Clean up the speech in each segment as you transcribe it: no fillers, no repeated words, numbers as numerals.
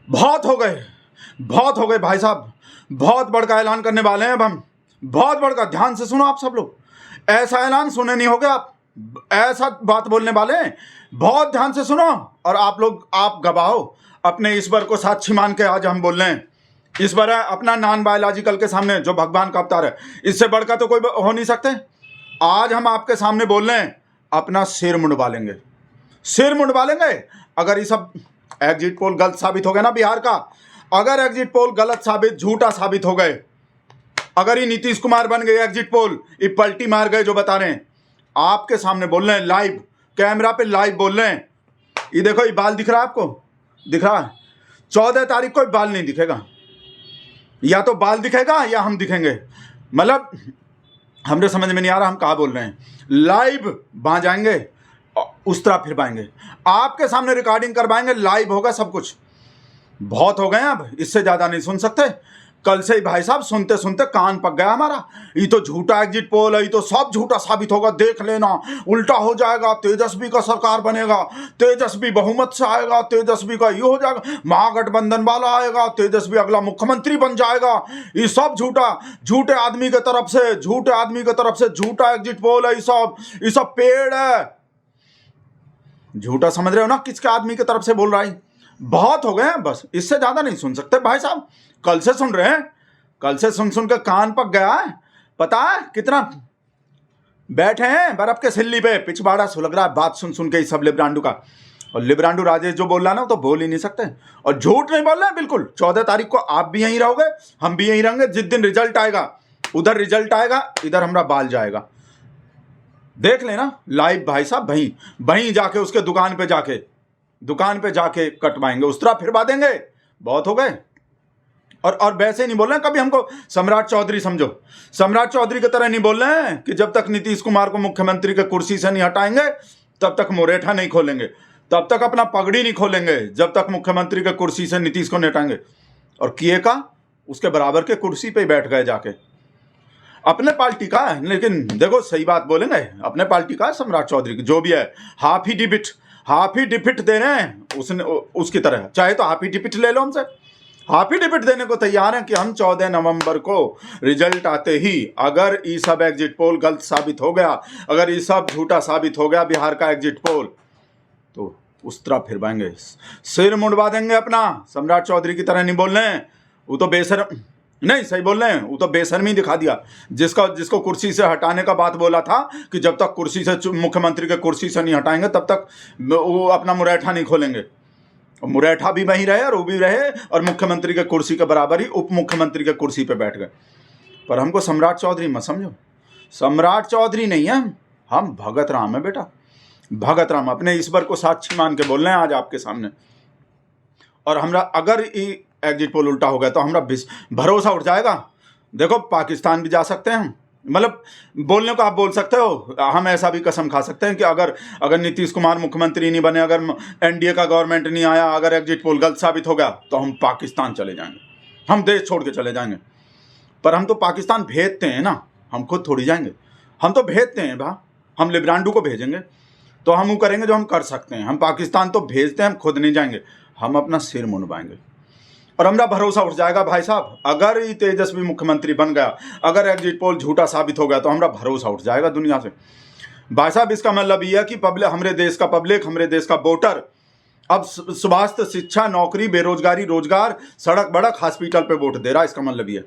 बहुत हो गए, बहुत हो गए भाई साहब। बहुत बड़का ऐलान करने वाले हैं अब हम, बहुत बड़का। ध्यान से सुनो आप सब लोग, ऐसा ऐलान सुने नहीं होगे आप, ऐसा बात बोलने वाले हैं। बहुत ध्यान से सुनो। और आप लोग, आप गवाहो अपने ईश्वर को साक्षी मान के। आज हम बोल रहे हैं, ईश्वर है अपना नॉन बायोलॉजिकल के सामने, जो भगवान का अवतार है, इससे बढ़कर तो कोई हो नहीं सकते। आज हम आपके सामने बोल रहे हैं, अपना सिर मुंडवा लेंगे, सिर मुंडवा लेंगे। अगर ये सब एग्जिट पोल गलत साबित हो गया ना बिहार का, अगर एग्जिट पोल गलत साबित, झूठा साबित हो गए, अगर ये नीतीश कुमार बन गए एग्जिट पोल, ये पलटी मार गए जो बता रहे हैं, आपके सामने बोल रहे हैं, लाइव कैमरा पे लाइव बोल रहे हैं। ये देखो, ये बाल दिख रहा है आपको, दिख रहा है? 14 तारीख को बाल नहीं दिखेगा, या तो बाल दिखेगा या हम दिखेंगे। मतलब हमने समझ में नहीं आ रहा हम कहा बोल रहे हैं। लाइव वहां जाएंगे, उस तरह फिर पाएंगे, आपके सामने रिकॉर्डिंग करवाएंगे, लाइव होगा सब कुछ। बहुत हो गए हैं अब, इससे ज्यादा नहीं सुन सकते। कल से ही भाई साहब सुनते सुनते कान पक गया हमारा। ये तो झूठा एग्जिट पोल है, ये तो सब झूठा साबित होगा, देख लेना, उल्टा हो जाएगा, तेजस्वी का सरकार बनेगा, तेजस्वी बहुमत से आएगा, तेजस्वी का ये हो जाएगा, महागठबंधन वाला आएगा, तेजस्वी अगला मुख्यमंत्री बन जाएगा। ये सब झूठा, झूठे आदमी की तरफ से, झूठे आदमी की तरफ से झूठा एग्जिट पोल है। ये सब पेड़ है। झूठा समझ रहे हो ना, किसके आदमी की तरफ से बोल रहा है। बहुत हो गए हैं, बस इससे ज्यादा नहीं सुन सकते भाई साहब। कल से सुन रहे हैं, कल से सुन सुन के कान पक गया है। पता है कितना बैठे हैं बर्फ के सिल्ली पे, पिछवाड़ा सुलग रहा है बात सुन सुन के सब लिब्रांडू का। और लिब्रांडू राजेश जो बोल रहा है ना, तो बोल ही नहीं सकते, और झूठ नहीं बोल रहे हैं बिल्कुल। 14 तारीख को आप भी यहीं रहोगे, हम भी यहीं रहेंगे। जिस दिन रिजल्ट आएगा, उधर रिजल्ट आएगा, इधर हमारा बाल जाएगा। देख लेना लाइव भाई साहब, वहीं जाके उसके दुकान पे जाके कटवाएंगे, उस तरह फिरवा देंगे। बहुत हो गए। और वैसे नहीं बोल रहे हैं कभी हमको सम्राट चौधरी समझो, सम्राट चौधरी की तरह नहीं बोल रहे हैं कि जब तक नीतीश कुमार को मुख्यमंत्री के कुर्सी से नहीं हटाएंगे तब तक मुरेठा नहीं खोलेंगे, तब तक अपना पगड़ी नहीं खोलेंगे, जब तक मुख्यमंत्री के कुर्सी से नीतीश को नहीं हटाएंगे। और किए का उसके बराबर के कुर्सी पे बैठ गए जाके। अपने पार्टी का है, लेकिन देखो सही बात बोलेंगे, अपने पार्टी का सम्राट चौधरी जो भी है, हाफ ही डिपिट दे रहे हैं उसने, उसकी तरह। चाहे तो हाफ ही डिपिट ले लो हमसे, हाफ ही डिपिट देने को तैयार हैं कि हम 14 नवंबर को रिजल्ट आते ही, अगर ये सब एग्जिट पोल गलत साबित हो गया, अगर ये सब झूठा साबित हो गया बिहार का एग्जिट पोल, तो उस तरह फिर पाएंगे, सिर मुंडवा देंगे अपना। सम्राट चौधरी की तरह नहीं बोल रहे हैं, वो तो बेशर्म नहीं, सही बोल रहे हैं, वो तो बेशर्मी दिखा दिया। जिसको कुर्सी से हटाने का बात बोला था कि जब तक कुर्सी से, मुख्यमंत्री के कुर्सी से नहीं हटाएंगे तब तक वो अपना मुरैठा नहीं खोलेंगे। मुरैठा भी वहीं रहे और वो भी रहे, और मुख्यमंत्री के कुर्सी के बराबर ही उप मुख्यमंत्री के कुर्सी पे बैठ गए। पर हमको सम्राट चौधरी मत समझो, सम्राट चौधरी नहीं है हम भगत राम है बेटा, भगत राम। अपने ईश्वर को साक्षी मान के बोल रहे हैं आज आपके सामने। और हमरा अगर एग्जिट पोल उल्टा हो गया तो हमरा भरोसा उठ जाएगा। देखो पाकिस्तान भी जा सकते हैं हम, मतलब बोलने को आप बोल सकते हो, हम ऐसा भी कसम खा सकते हैं कि अगर नीतीश कुमार मुख्यमंत्री नहीं बने, अगर एनडीए का गवर्नमेंट नहीं आया, अगर एग्जिट पोल गलत साबित हो गया तो हम पाकिस्तान चले जाएंगे, हम देश छोड़ के चले जाएंगे। पर हम तो पाकिस्तान भेजते हैं ना, हम खुद थोड़ी जाएंगे, हम तो भेजते हैं भा, हम लिब्रांडू को भेजेंगे तो हम वो करेंगे जो हम कर सकते हैं। हम पाकिस्तान तो भेजते हैं, हम खुद नहीं जाएंगे, हम अपना सिर मुंडवाएंगे। और हमारा भरोसा उठ जाएगा भाई साहब, अगर ये तेजस्वी मुख्यमंत्री बन गया, अगर एग्जिट पोल झूठा साबित हो गया तो हमारा भरोसा उठ जाएगा दुनिया से। भाई साहब इसका मतलब यह है कि पब्लिक, हमारे देश का पब्लिक, हमारे देश का वोटर अब स्वास्थ्य, शिक्षा, नौकरी, बेरोजगारी, रोजगार, सड़क बड़क, हॉस्पिटल पे वोट दे रहा है। इसका मतलब ये,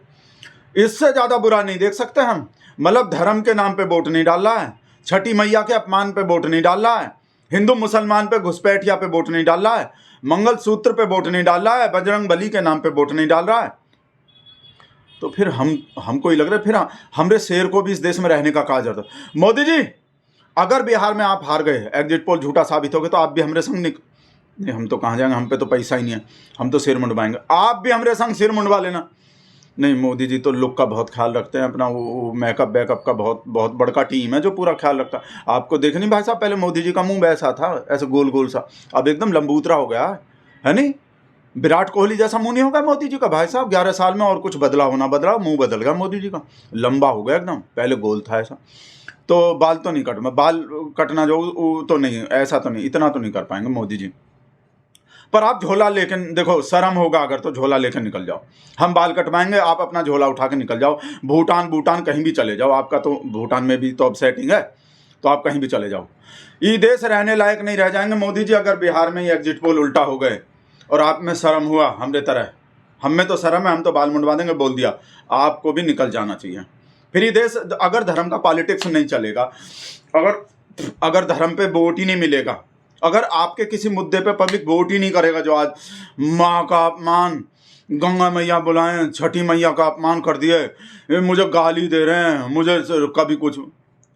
इससे ज्यादा बुरा नहीं देख सकते हम। मतलब धर्म के नाम पे वोट नहीं डाल रहा है, छठी मैया के अपमान पे वोट नहीं डाल रहा है, हिंदू मुसलमान पे घुसपैठिया पे वोट नहीं डाल रहा है, मंगल सूत्र पे वोट नहीं डाल रहा है, बजरंग बली के नाम पे वोट नहीं डाल रहा है। तो फिर हमको ही लग रहा है फिर हमरे शेर को भी इस देश में रहने का कहा जाता। मोदी जी अगर बिहार में आप हार गए, एग्जिट पोल झूठा साबित हो गया, तो आप भी हमरे संग नहीं, हम तो कहाँ जाएंगे, हम पे तो पैसा ही नहीं है, हम तो सिर मुंडवाएंगे, आप भी हमरे संग सिर मुंडवा लेना। नहीं, मोदी जी तो लुक का बहुत ख्याल रखते हैं, अपना वो मेकअप बैकअप का बहुत बहुत बड़का टीम है जो पूरा ख्याल रखता है। आपको देखनी भाई साहब, पहले मोदी जी का मुंह वैसा था, ऐसे गोल गोल सा, अब एकदम लंबूतरा हो गया है नहीं? विराट कोहली जैसा मुंह नहीं होगा मोदी जी का भाई साहब। 11 साल में और कुछ बदला होना बदला, मुंह बदल गया मोदी जी का, लंबा हो गया एकदम, पहले गोल था ऐसा। तो बाल तो नहीं बाल कटना जो तो नहीं, ऐसा तो नहीं, इतना तो नहीं कर पाएंगे मोदी जी। पर आप झोला लेके देखो, शर्म होगा अगर तो झोला लेकर निकल जाओ। हम बाल कटवाएंगे, आप अपना झोला उठा के निकल जाओ। भूटान कहीं भी चले जाओ, आपका तो भूटान में भी तो अब सेटिंग है, तो आप कहीं भी चले जाओ। ये देश रहने लायक नहीं रह जाएंगे मोदी जी अगर बिहार में ही एग्जिट पोल उल्टा हो गए और आप में शर्म हुआ हमरे तरह। हम में तो शर्म है, हम तो बाल मुंडवा देंगे, बोल दिया। आपको भी निकल जाना चाहिए। फिर ये देश अगर धर्म का पॉलिटिक्स नहीं चलेगा, अगर धर्म पे वोट ही नहीं मिलेगा, अगर आपके किसी मुद्दे पे पब्लिक वोट ही नहीं करेगा, जो आज माँ का अपमान, गंगा मैया बुलाएं, छठी मैया का अपमान कर दिए, ये मुझे गाली दे रहे हैं, मुझे कभी कुछ,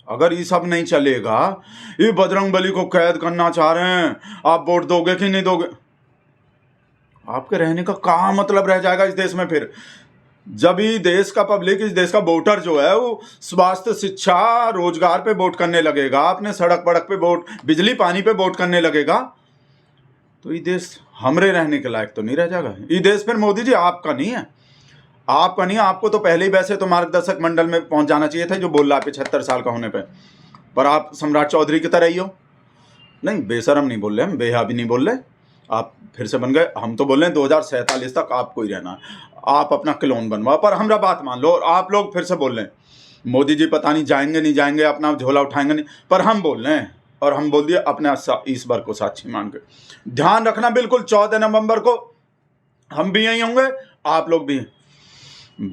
अगर ये सब नहीं चलेगा, ये बजरंगबली को कैद करना चाह रहे हैं, आप वोट दोगे कि नहीं दोगे? आपके रहने का क्या मतलब रह जाएगा इस देश में? फिर जब ये देश का पब्लिक, इस देश का वोटर जो है वो स्वास्थ्य, शिक्षा, रोजगार पे वोट करने लगेगा, अपने सड़क पड़क पे वोट, बिजली पानी पे वोट करने लगेगा, तो ये देश हमरे रहने के लायक तो नहीं रह जाएगा। ये देश फिर मोदी जी आपका नहीं है, आपका नहीं है। आपको तो पहले ही वैसे तो मार्गदर्शक मंडल में पहुंच जाना चाहिए था, जो बोल रहा है 75 साल का होने पर आप सम्राट चौधरी की तरह ही हो। नहीं, बेशरम नहीं बोल रहे हम, बेहा भी नहीं बोल रहे, आप फिर से बन गए। हम तो बोल रहे हैं 2047 तक आपको ही रहना है, आप अपना क्लोन बनवा। पर हमरा बात मान लो, और आप लोग फिर से बोल रहे हैं मोदी जी पता नहीं जाएंगे नहीं जाएंगे, अपना झोला उठाएंगे नहीं, पर हम बोल रहे हैं और हम बोल दिए अपने ईश्वर को साक्षी मान के। ध्यान रखना, बिल्कुल 14 नवंबर को हम भी यहीं होंगे, आप लोग भी।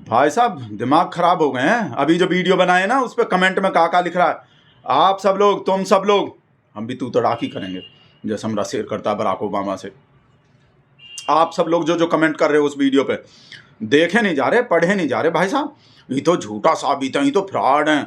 भाई साहब दिमाग खराब हो गए हैं। अभी जो वीडियो बनाए ना उस पर कमेंट में का लिख रहा है, आप सब लोग, तुम सब लोग, हम भी तू तड़ाकी करेंगे जैसे हमरा शेयर करता है बराक ओबामा से। आप सब लोग जो कमेंट कर रहे हो उस वीडियो पे, देखे नहीं जा रहे, पढ़े नहीं जा रहे। भाई साहब ये तो झूठा साबित है, ये तो फ्रॉड है,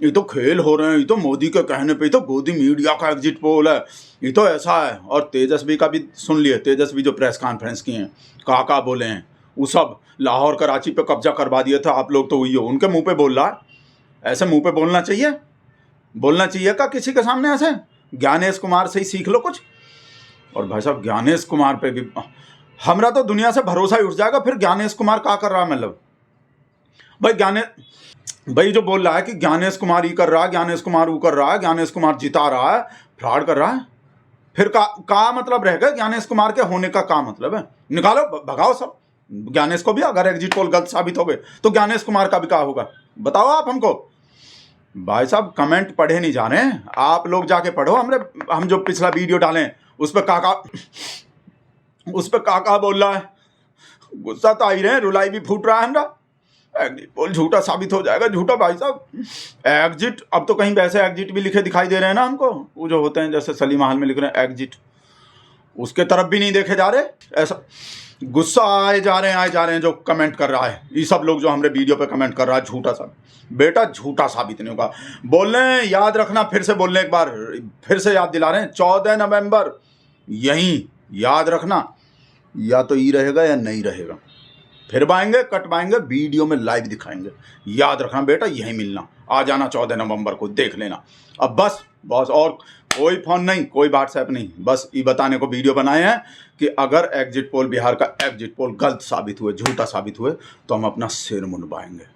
ये तो खेल हो रहे हैं, ये तो मोदी के कहने पे, ये तो गोदी मीडिया का एग्जिट पोल है, ये तो ऐसा है। और तेजस्वी का भी सुन लिए, तेजस्वी जो प्रेस कॉन्फ्रेंस की हैं, का बोले हैं, वो सब लाहौर कराची पे कब्जा करवा दिया था, आप लोग तो वही हो, उनके मुंह पे बोल रहा है। ऐसे मुंह पे बोलना चाहिए? बोलना चाहिए का किसी के सामने ऐसे? ज्ञानेश कुमार से ही सीख लो कुछ। और भाई साहब ज्ञानेश कुमार पे भी हमरा तो दुनिया से भरोसा ही उठ जाएगा। फिर ज्ञानेश कुमार क्या कर रहा है? मतलब भाई जो बोल रहा है कि ज्ञानेश कुमार ये कर रहा है, ज्ञानेश कुमार वो कर रहा है, ज्ञानेश कुमार जिता रहा है, फ्रॉड कर रहा है, फिर का मतलब रहेगा? ज्ञानेश कुमार के होने का क्या मतलब है? निकालो, भगाओ सब। ज्ञानेश को भी अगर एग्जिट पोल गलत साबित हो गए तो ज्ञानेश कुमार का भी क्या होगा? बताओ आप हमको। भाई साहब कमेंट पढ़े नहीं जा रहे हैं, आप लोग जाके पढ़ो। हम जो पिछला वीडियो डालें उस पर काका बोल रहा है, गुस्सा तो आ ही रहे हैं, रुलाई भी फूट रहा है हमरा। एग्जिट पोल झूठा साबित हो जाएगा, झूठा। भाई साहब एग्जिट, अब तो कहीं वैसे एग्जिट भी लिखे दिखाई दे रहे हैं ना हमको, वो जो होते हैं जैसे सलीमा हाल में लिख रहे हैं एग्जिट, उसके तरफ भी नहीं देखे जा रहे। ऐसा गुस्सा आए जा रहे हैं जो कमेंट कर रहा है, ये सब लोग जो हमारे वीडियो पे कमेंट कर रहा है झूठा साबित। बेटा झूठा साबित नहीं होगा। बोल रहे हैं, याद रखना, फिर से बोल रहे हैं, एक बार फिर से याद दिला रहे हैं, 14 नवंबर यहीं याद रखना, या तो ये रहेगा या नहीं रहेगा। फिर बाएंगे, कटवाएंगे, वीडियो में लाइव दिखाएंगे। याद रखना बेटा, यहीं मिलना, आ जाना 14 नवंबर को, देख लेना। अब बस और कोई फोन नहीं, कोई व्हाट्सएप नहीं, बस ये बताने को वीडियो बनाए हैं कि अगर एग्जिट पोल, बिहार का एग्जिट पोल गलत साबित हुए, झूठा साबित हुए, तो हम अपना सिर मुंडवाएंगे।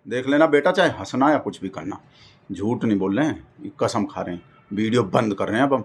देख लेना बेटा, चाहे हंसना या कुछ भी करना। झूठ नहीं बोल रहे हैं, कसम खा रहे हैं। वीडियो बंद कर रहे हैं अब हम।